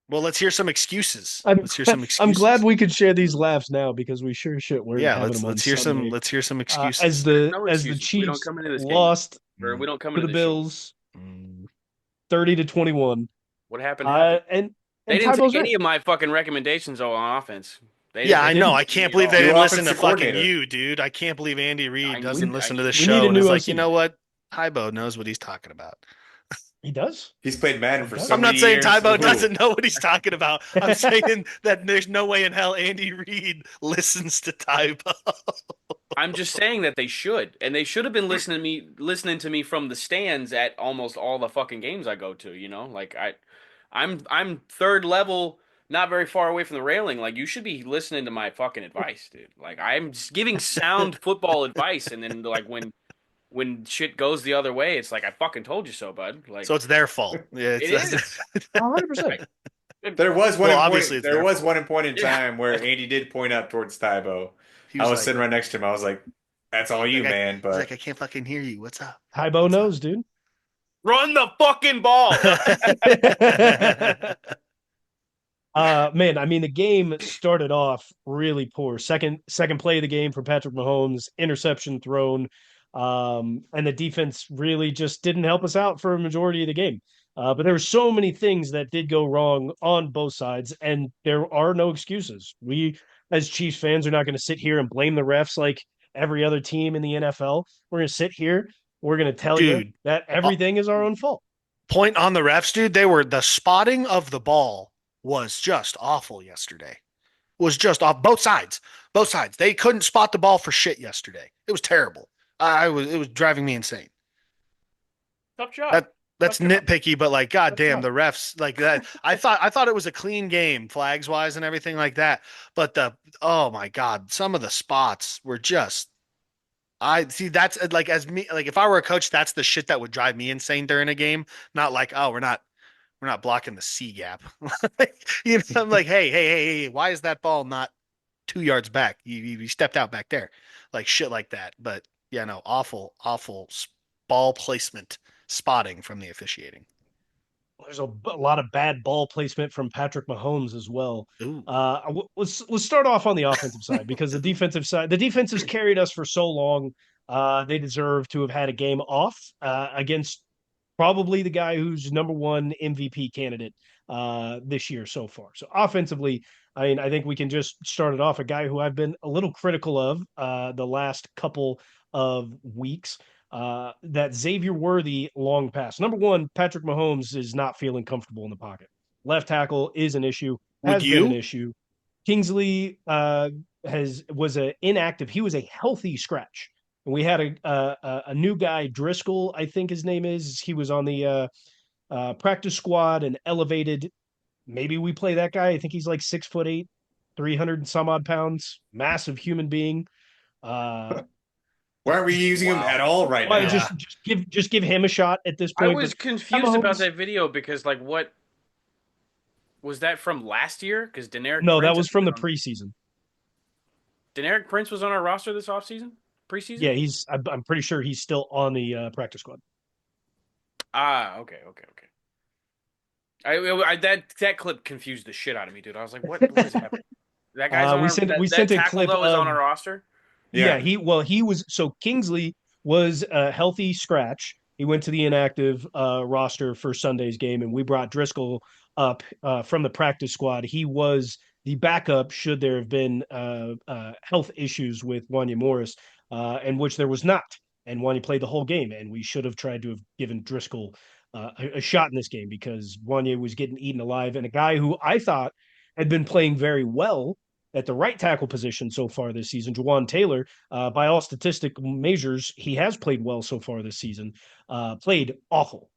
Well, let's hear some excuses. I'm Let's hear some I'm glad excuses. we could share these laughs now because we sure shit weren't Yeah, having let's them on let's hear some Sunday. let's hear some As excuses. There's the no as the excuses. We don't Chiefs come into this game, lost or we Mm, don't come to into the this show. Bills mm. 30-21. What happened. And They didn't Tybo's take right. any of my fucking recommendations on offense. Yeah, They I know. didn't. I They didn't can't at believe they all. New didn't listen to offensive fucking coordinator. you, dude. I can't believe Andy Reid I We doesn't need. I listen to need the to we know. need show a and is new like, you OC. know what? Tybo knows what he's talking about. He does. He's played Madden He for so does. I'm not many saying years. Tybo Who? doesn't know what he's talking about. I'm saying that there's no way in hell Andy Reid listens to Tybo. I'm just saying that they should, and they should have been listening to me from the stands at almost all the fucking games I go to. Like I'm third level, not very far away from the railing. Like you should be listening to my fucking advice, dude. Like I'm just giving sound football advice, and then like when shit goes the other way, it's like I fucking told you so, bud. So Like it's their fault. Yeah, it is. 100%. Like, There was one well, in obviously point. it's There their was fault. one in point in yeah. time where Andy did point up towards Tybo. He I was was like, sitting right next to him. I was like, "That's all you, like man." he's like, But I can't fucking hear you. What's up? Tybo What's up? knows, dude. Run the fucking ball. Man, I mean the game started off really poor. Second play of the game for Patrick Mahomes, interception thrown, and the defense really just didn't help us out for a majority of the game. But there were so many things that did go wrong on both sides, and there are no excuses. We, as Chiefs fans, are not going to sit here and blame the refs like every other team in the NFL. We're going to sit here. We're going to tell you Dude, that uh, everything is our own fault. point on the refs, dude. The spotting of the ball was just awful yesterday. Was just off both sides. Both sides. They couldn't spot the ball for shit yesterday. It was terrible. It was driving me insane. Tough job. That's Tough job. nitpicky, but like, Tough goddamn, job. the refs like that. I thought it was a clean game, flags wise and everything like that. But oh my god, some of the spots were just. I see. That's like as me. Like if I were a coach, that's the shit that would drive me insane during a game. Not like, oh, we're not blocking the C gap. I'm like, hey, why is that ball not 2 yards back? You stepped out back there, like shit like that. But yeah, no, awful ball placement spotting from the officiating. There's a lot of bad ball placement from Patrick Mahomes as well. Ooh, Let's start off on the offensive side because the defense has carried us for so long. They deserve to have had a game off against probably the guy who's number one MVP candidate this year so far. So offensively, I mean, I think we can just start it off. A guy who I've been a little critical of the last couple of weeks. That Xavier Worthy long pass. Number one, Patrick Mahomes is not feeling comfortable in the pocket. Left tackle is an issue, would has been an you? issue. Kingsley has was a inactive. He was a healthy scratch. And we had a new guy, Driscoll, I think his name is. He was on the practice squad and elevated. Maybe we play that guy. I think he's like 6'8", 300 and some odd pounds, massive human being. Uh, why aren't we using him at Wow. all right why now? Yeah. just give him a shot at this I point. was But Pat confused about Mahomes, that video because like what was that from last year? Because no, that was from the preseason. Deneric Prince was on our roster this offseason, preseason. Yeah, I'm pretty sure he's still on the practice squad. Ah, okay. That clip confused the shit out of me, dude. I was like, what is happening? That guy's on We our sent we that sent a tackle clip though is on of our roster. yeah, Yeah. he was so Kingsley was a healthy scratch. He went to the inactive roster for Sunday's game, and we brought Driscoll up from the practice squad. He was the backup should there have been health issues with Wanya Morris, and which there was not. And Wanya played the whole game, and we should have tried to have given Driscoll a shot in this game because Wanya was getting eaten alive, and a guy who I thought had been playing very well at the right tackle position so far this season, Jawan Taylor, by all statistic measures, he has played well so far this season. Played awful.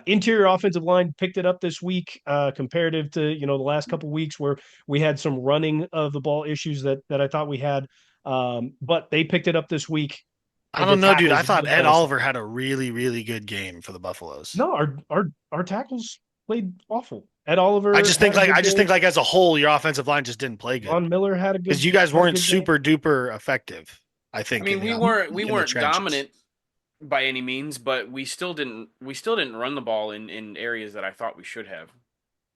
Interior offensive line picked it up this week, comparative to the last couple weeks where we had some running of the ball issues that I thought we had. But they picked it up this week. I The don't know, dude. I tackles thought really Ed let us down. Oliver had a really, really good game for the Buffaloes. No, our tackles played awful. Ed Oliver had a I good just think game. like as a whole, your offensive line just didn't play good Von Miller because you guys had a weren't good game. super duper effective. I I think mean, we in the weren't trenches. dominant by any means, but we still didn't run the ball in areas that I thought we should have.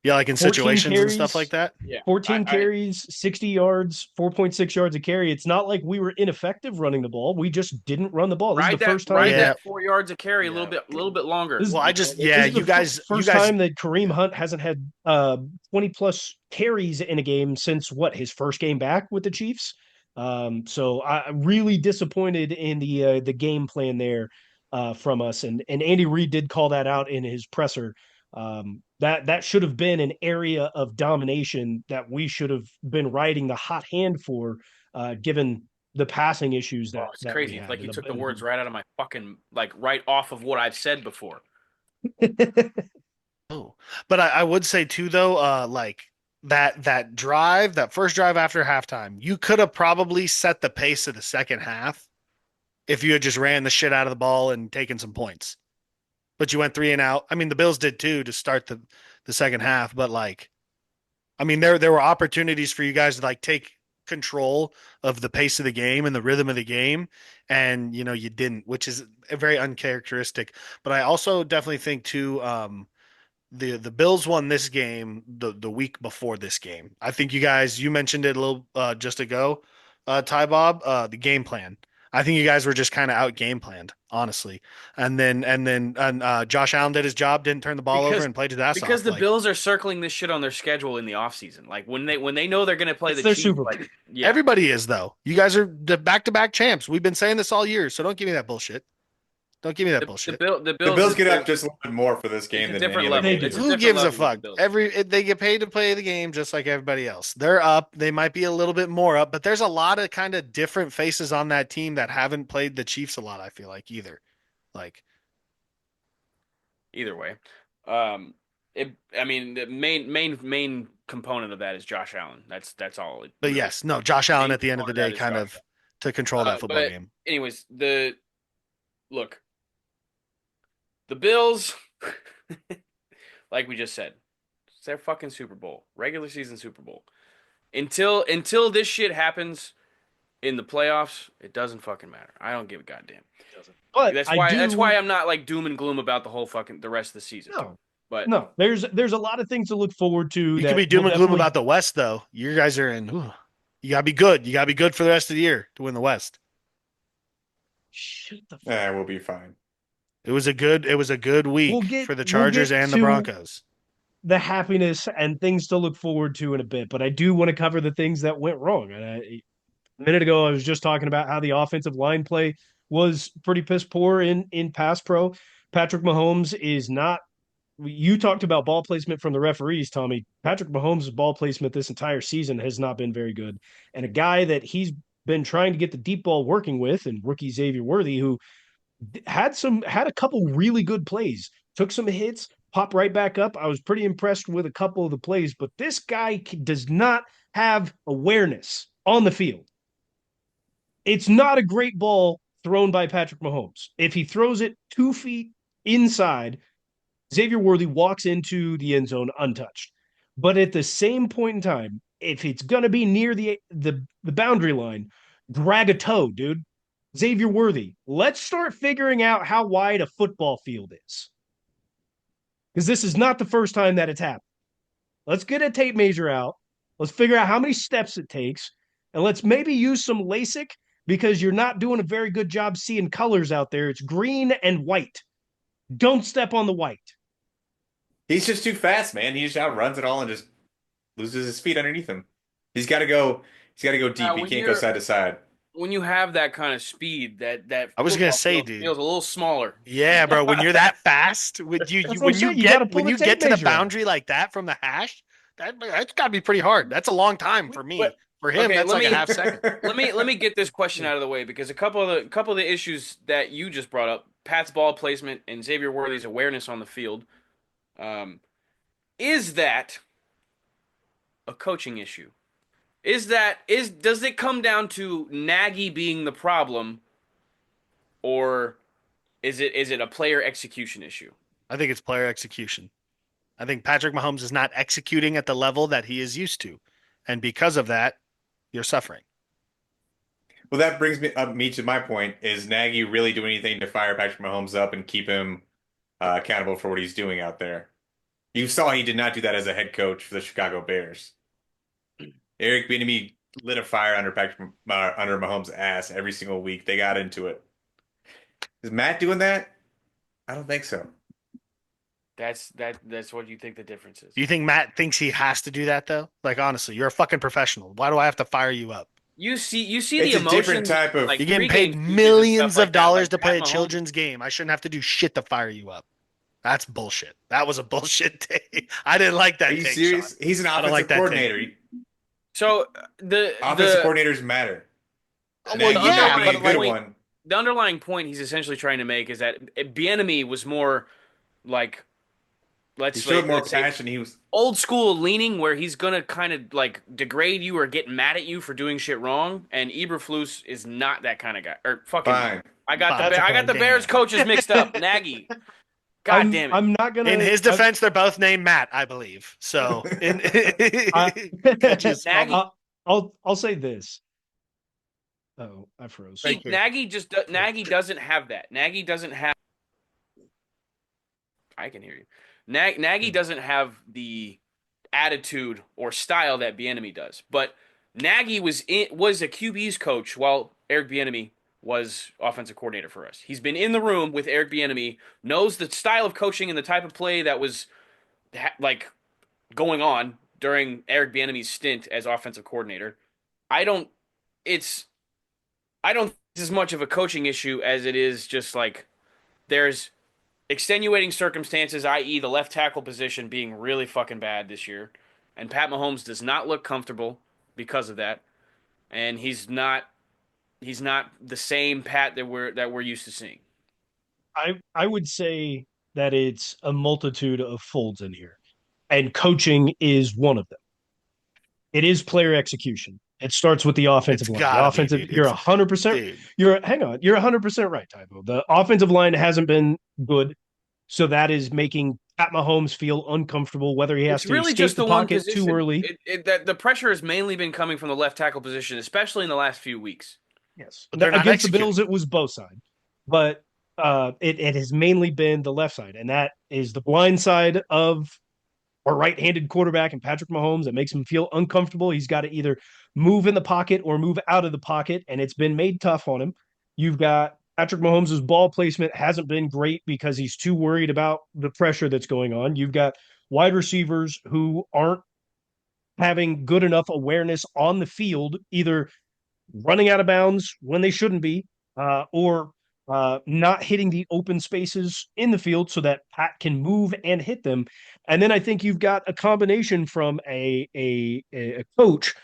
Yeah, like in 14 situations and stuff like carries, that. Yeah, 14 carries, 60 yards, 4.6 yards a carry. It's not like we were ineffective running the ball. We just didn't run the ball. This is the first time ride Yeah. that 4 yards a carry a Yeah. little bit longer. This, Well, I just yeah, this is the you first guys time that Kareem Hunt hasn't had 20 plus carries in a game since what, his first game back with the Chiefs. So I'm really disappointed in the game plan there from us, and Andy Reid did call that out in his presser. That should have been an area of domination that we should have been riding the hot hand for, given the passing issues Oh, that it's that we crazy. had. Like you And took the words right out of my fucking like right off of what I've said before. Oh, but I would say too, though, like that first drive after halftime, you could have probably set the pace of the second half if you had just ran the shit out of the ball and taken some points. But you went 3 and out. I mean, the Bills did too to start the second half, but like, I mean, there were opportunities for you guys to like take control of the pace of the game and the rhythm of the game, and you didn't, which is a very uncharacteristic. But I also definitely think too, the Bills won this game the week before this game. I think you mentioned it a little just ago, Ty Bob, the game plan. I think you guys were just kind of out game planned, honestly. And then Josh Allen did his job, didn't turn the ball over, Because and played his ass because off. the Like Bills are circling this shit on their schedule in the offseason. Like when they know they're gonna play it's the their Chiefs, Super Bowl. like yeah. everybody is though. You guys are the back-to-back champs. We've been saying this all year, so don't give me that bullshit. Don't give me that bullshit. The The Bills Bills get up just a little bit more for this game a than different any other level. They game. do. It's a Who different gives a level with the fuck? Bills. They get paid to play the game just like everybody else. They're up. They might be a little bit more up, but there's a lot of kind of different faces on that team that haven't played the Chiefs a lot, I feel like either. Like, Either way. I mean the main component of that is Josh Allen. That's all it but really yes, no, Josh Allen main at the end of the component day of that is kind Josh of to control that football but game. anyways, the Bills, like we just said, it's their fucking Super Bowl, regular season Super Bowl. Until this shit happens in the playoffs, it doesn't fucking matter. I don't give a goddamn. But That's why I'm not like doom and gloom about the rest of the season. no, But no. There's a lot of things to look forward to. You that could be doom will and gloom definitely- about the West, though. You guys are in. You gotta be good. You gotta be good for the rest of the year to win the West. Shut the fuck. Yeah, we'll be fine. It was a good week for the Chargers and the to Broncos. the happiness and things to look forward to in a bit, but I do want to cover the things that went wrong. And a minute ago, I was just talking about how the offensive line play was pretty piss poor in pass pro. Patrick Mahomes is not. You talked about ball placement from the referees, Tommy. Patrick Mahomes' ball placement this entire season has not been very good. And a guy that he's been trying to get the deep ball working with, and rookie Xavier Worthy, who had a couple really good plays, took some hits, popped right back up. I was pretty impressed with a couple of the plays, but this guy does not have awareness on the field. It's not a great ball thrown by Patrick Mahomes. If he throws it 2 feet inside, Xavier Worthy walks into the end zone untouched. But at the same point in time, if it's gonna be near the boundary line, drag a toe, dude. Xavier Worthy, let's start figuring out how wide a football field is. Because this is not the first time that it's happened. Let's get a tape measure out. Let's figure out how many steps it takes. And let's maybe use some LASIK because you're not doing a very good job seeing colors out there. It's green and white. Don't step on the white. He's just too fast, man. He just outruns it all and just loses his feet underneath him. He's got to go. He's got to go deep. Now, He when can't go you're- side to side. when you have that kind of speed, that I was gonna football say, field dude. feels a little smaller. Yeah, bro. When you're that fast, That's what I'm saying. You gotta pull when the you tape get to the measure out. boundary like that from the hash, that's got to be pretty hard. That's a long time for me. But- For him, okay, that's let like a me- half second. Let me get this question out of the way because a couple of the issues that you just brought up, Pat's ball placement and Xavier Worthy's awareness on the field, is that a coaching issue? Does it come down to Nagy being the problem, or is it a player execution issue? I think it's player execution. I think Patrick Mahomes is not executing at the level that he is used to, and because of that, you're suffering. Well, that brings me to my point. Is Nagy really doing anything to fire Patrick Mahomes up and keep him accountable for what he's doing out there? You saw he did not do that as a head coach for the Chicago Bears. Eric Bieniemy lit a fire under Mahomes' ass every single week. They got into it. Is Matt doing that? I don't think so. That's what you think the difference is. Do you think Matt thinks he has to do that though? Like honestly, you're a fucking professional. Why do I have to fire you up? You see It's the a different emotions, type of. like You're getting pregame paid speeches and millions stuff like of that. dollars Like to Pat play a Mahomes, children's game. I shouldn't have to do shit to fire you up. That's bullshit. That was a bullshit take. I didn't like Are that you take, Sean. serious? He's an I don't like offensive that take. coordinator. so Offensive coordinators matter. Well, Nagy might yeah, be but a good like, one. the underlying point he's essentially trying to make is that Bieniemy was more like He showed more let's say passion. He was old school leaning, where he's gonna kind of like degrade you or get mad at you for doing shit wrong. And Eberflus is not that kind of guy. Or fucking, fine. That's a I got the fine. Bears Damn. coaches mixed up. Nagy, God damn it. I'm not gonna. in his defense, they're both named Matt, I believe. So in I, catches Nagy- I'll say this. Oh, I froze. Thank you. Nagy doesn't have that. Nagy doesn't have. I can hear you. Nagy doesn't have the attitude or style that Bieniemy does. But Nagy was a QB's coach while Eric Bieniemy was offensive coordinator for us. He's been in the room with Eric Bieniemy, knows the style of coaching and the type of play that was like going on during Eric Bieniemy's stint as offensive coordinator. I don't. It's. I don't think it's as much of a coaching issue as it is just like there's extenuating circumstances, i.e., the left tackle position being really fucking bad this year, and Pat Mahomes does not look comfortable because of that, and he's not the same Pat that we're used to seeing. I would say that it's a multitude of folds in here, and coaching is one of them. It is player execution. It starts with the offensive It's line. gotta The be, offensive, dude. you're It's 100%. dude. You're 100% right, Tybo. The offensive line hasn't been good, so that is making Pat Mahomes feel uncomfortable. Whether he has It's to really escape just the the one pocket too position. early. That the pressure has mainly been coming from the left tackle position, especially in the last few weeks. Yes, But they're not against the executing. Bills, it was both sides, but it has mainly been the left side, and that is the blind side of our right-handed quarterback and Patrick Mahomes that makes him feel uncomfortable. He's got to either move in the pocket or move out of the pocket, and it's been made tough on him. You've got Patrick Mahomes' ball placement hasn't been great because he's too worried about the pressure that's going on. You've got wide receivers who aren't having good enough awareness on the field, either running out of bounds when they shouldn't be, or not hitting the open spaces in the field so that Pat can move and hit them. And then I think you've got a combination from a coach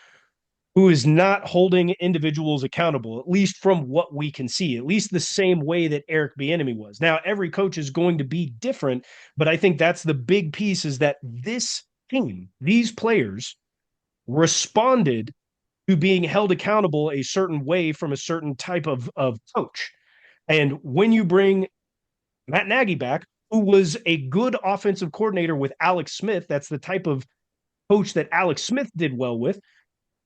who is not holding individuals accountable, at least from what we can see, at least the same way that Eric Bieniemy was. Now, every coach is going to be different, but I think that's the big piece is that this team, these players, responded to being held accountable a certain way from a certain type of coach. And when you bring Matt Nagy back, who was a good offensive coordinator with Alex Smith, that's the type of coach that Alex Smith did well with.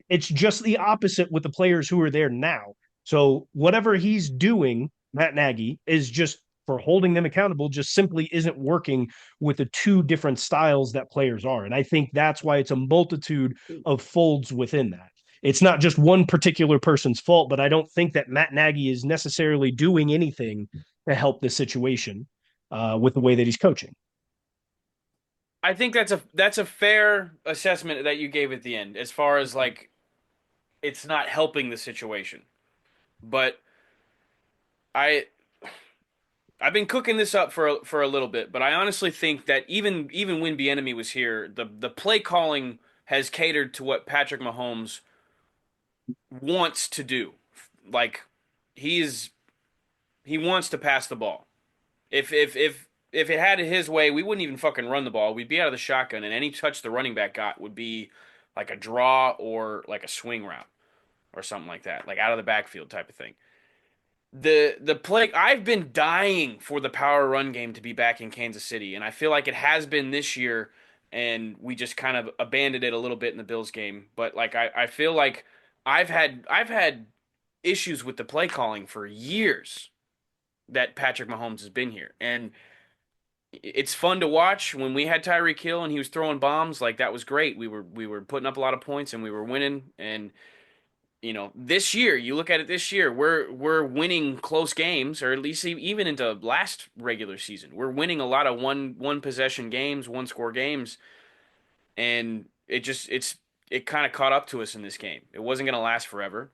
It's just the opposite with the players who are there now. So whatever he's doing, Matt Nagy, is just for holding them accountable, just simply isn't working with the two different styles that players are. And I think that's why it's a multitude of folds within that. It's not just one particular person's fault, but I don't think that Matt Nagy is necessarily doing anything to help the situation with the way that he's coaching. I think that's a fair assessment that you gave at the end, as far as like it's not helping the situation. But I I've been cooking this up for a little bit, but I honestly think that even when Bieniemy was here, the play calling has catered to what Patrick Mahomes wants to do. Like he's he wants to pass the ball. If it had it his way, we wouldn't even fucking run the ball. We'd be out of the shotgun, and any touch the running back got would be like a draw or like a swing route or something like that, like out of the backfield type of thing. The play I've been dying for the power run game to be back in Kansas City, and I feel like it has been this year, and we just kind of abandoned it a little bit in the Bills game. But like I feel like I've had issues with the play calling for years that Patrick Mahomes has been here. And it's fun to watch. When we had Tyreek Hill and he was throwing bombs, like that was great. We were putting up a lot of points and we were winning. And this year, you look at it this year, we're winning close games, or at least even into last regular season, we're winning a lot of one possession games, one score games, and it kind of caught up to us in this game. It wasn't gonna last forever.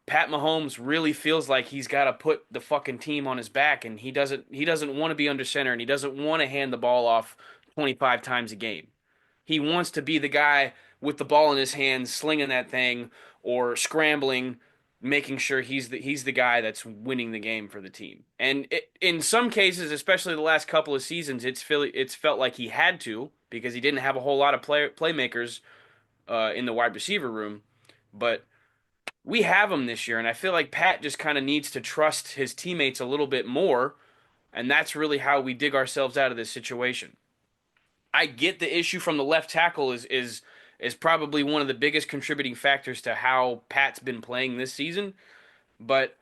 Pat Mahomes really feels like he's got to put the fucking team on his back, and he doesn't want to be under center, and he doesn't want to hand the ball off 25 times a game. He wants to be the guy with the ball in his hands, slinging that thing or scrambling, making sure he's the guy that's winning the game for the team. And in some cases, especially the last couple of seasons, it's felt like he had to because he didn't have a whole lot of playmakers in the wide receiver room. But we have him this year, and I feel like Pat just kind of needs to trust his teammates a little bit more, and that's really how we dig ourselves out of this situation. I get the issue from the left tackle is probably one of the biggest contributing factors to how Pat's been playing this season, but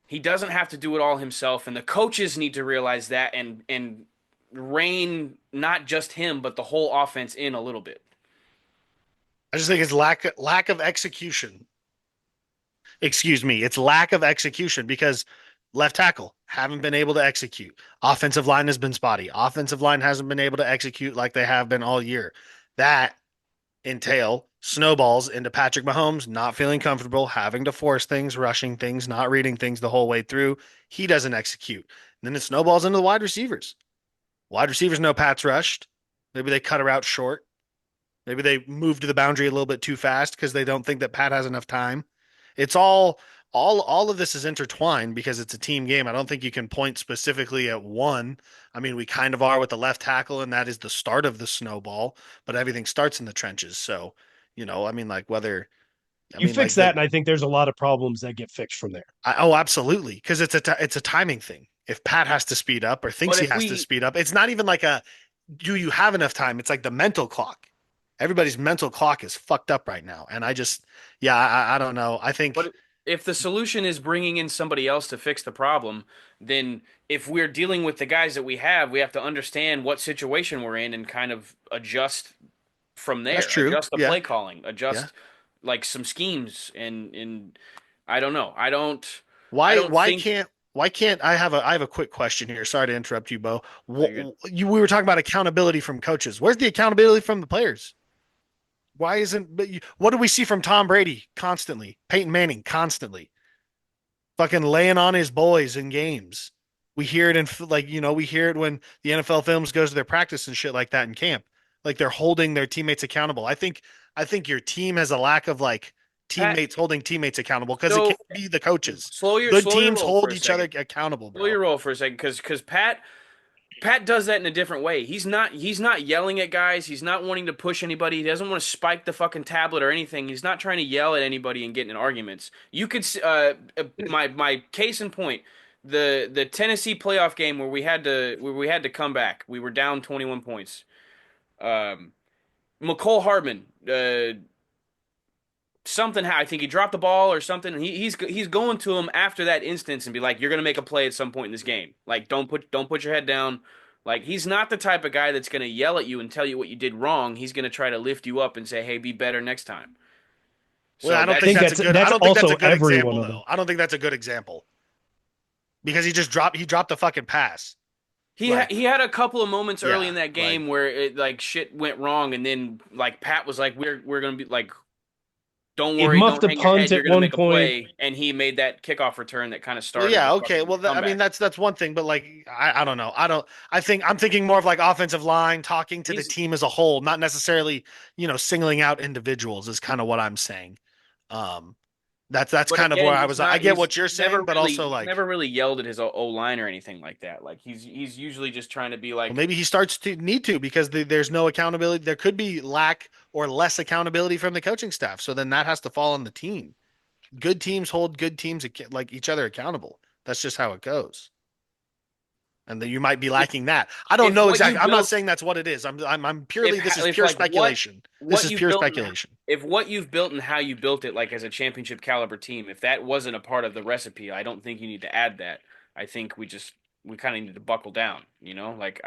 he doesn't have to do it all himself, and the coaches need to realize that and rein not just him but the whole offense in a little bit. I just think it's lack of execution. Excuse me, it's lack of execution because left tackle haven't been able to execute. Offensive line has been spotty. Offensive line hasn't been able to execute like they have been all year. That entail snowballs into Patrick Mahomes not feeling comfortable, having to force things, rushing things, not reading things the whole way through. He doesn't execute. And then it snowballs into the wide receivers. Wide receivers know Pat's rushed. Maybe they cut her out short. Maybe they move to the boundary a little bit too fast because they don't think that Pat has enough time. It's all of this is intertwined because it's a team game. I don't think you can point specifically at one. I mean, we kind of are with the left tackle, and that is the start of the snowball, but everything starts in the trenches. So, I mean, like whether I You mean, fix like that, and I think there's a lot of problems that get fixed from there. oh, absolutely, because it's a timing thing. If Pat has to speed up or thinks But he if has to we speed up, it's not even like a do you have enough time? It's like the mental clock. Everybody's mental clock is fucked up right now, and yeah, I don't know. I think But if the solution is bringing in somebody else to fix the problem, then if we're dealing with the guys that we have to understand what situation we're in and kind of adjust from that's there, true. adjust the Yeah, play calling, yeah. adjust like some schemes and I don't know. I Why don't why think can't why can't I have a quick question here. Sorry to interrupt you, Bo. oh, you're good. We were talking about accountability from coaches. Where's the accountability from the players? Why isn't what do we see from Tom Brady constantly? Peyton Manning constantly fucking laying on his boys in games. We hear it in we hear it when the NFL films goes to their practice and shit like that in camp. Like they're holding their teammates accountable. I think your team has a lack of like Pat, teammates holding teammates accountable because it so can't be the coaches. slow your Good slow your teams roll for hold a each other second. accountable, Slow your bro. roll for a second because Pat does that in a different way. He's not yelling at guys. He's not wanting to push anybody. He doesn't want to spike the fucking tablet or anything. He's not trying to yell at anybody and get in arguments. You could my case in point, the Tennessee playoff game where we had to come back. We were down 21 points. Um, McCole Hardman, something. I think he dropped the ball or something. He's going to him after that instance and be like, "You're gonna make a play at some point in this game. Like, don't put your head down." Like, he's not the type of guy that's gonna yell at you and tell you what you did wrong. He's gonna try to lift you up and say, "Hey, be better next time." Well, So I don't I think think that's that's a that's good. I that's don't think that's also a good every example, one of them. though. I don't think that's a good example because he dropped the fucking pass. Like, he had a couple of moments early yeah, in that like game where it like shit went wrong, and then like Pat was like, "We're gonna be like, don't He worry, muffed don't a hang your punt head. You're at gonna one make a point. play," and he made that kickoff return that kind of well, started yeah, the okay. fucking Well, I mean, comeback. that's one thing, but like, I don't know. I don't. I think I'm thinking more of like offensive line, talking to the He's team as a whole, not necessarily, singling out individuals is kind of what I'm saying. Um, that's But kind of where again, I he's was. I not. get He's what you're never saying, but really. also He's like, never really yelled at his O line or anything like that. Like he's usually just trying to be well, like maybe he starts to need to because there's no accountability. There could be lack or less accountability from the coaching staff. So then that has to fall on the team. Good teams hold good teams like each other accountable. That's just how it goes. And then you might be if lacking that. I don't if know what you exactly. I'm not built saying that's what it is. I'm if purely. This is if pure like what speculation. This what is you've pure built speculation. if what you've built and how you built it like as a championship caliber team, if that wasn't a part of the recipe, I don't think you need to add that. I think we kind of need to buckle down. Like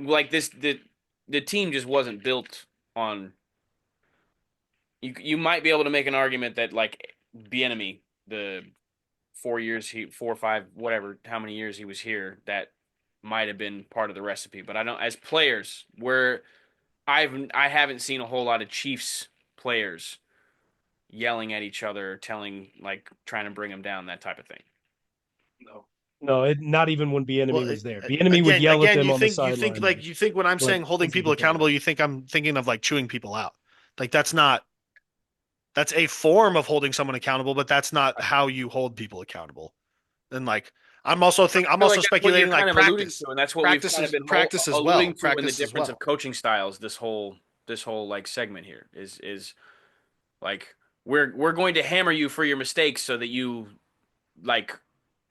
Like the team just wasn't built on. You might be able to make an argument that like Bieniemy, the 4 or 5, whatever, how many years he was here, that might have been part of the recipe. But I don't, as players, I haven't seen a whole lot of Chiefs players yelling at each other, trying to bring them down, that type of thing. No, not even when Bieniemy Well, was there. Bieniemy would yell at them on the sideline. you think when I'm Like, saying holding that's a people different accountable, you think I'm thinking of like chewing people out. Like that's a form of holding someone accountable, but that's not how you hold people accountable. And like I'm also I feel also like that's what speculating you're kind like of alluding practice. to, and that's what Practice we've kind is of been practice as well. alluding to in the Practice as difference well. of coaching styles. This whole like segment here is like we're going to hammer you for your mistakes so that you like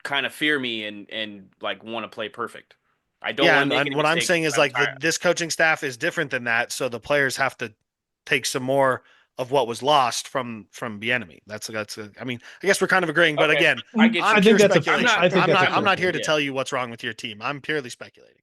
kind of fear me and like want to play perfect. I don't Yeah, want to make and any what I'm mistakes. saying is I'm like tired. this coaching staff is different than that, so the players have to take some more of what was lost from Bieniemy. I mean, I guess we're kind of agreeing, but Okay, again, I get I'm you. I think pure that's speculation. I think that's I'm not fair here to yeah. tell you what's wrong with your team. I'm purely speculating.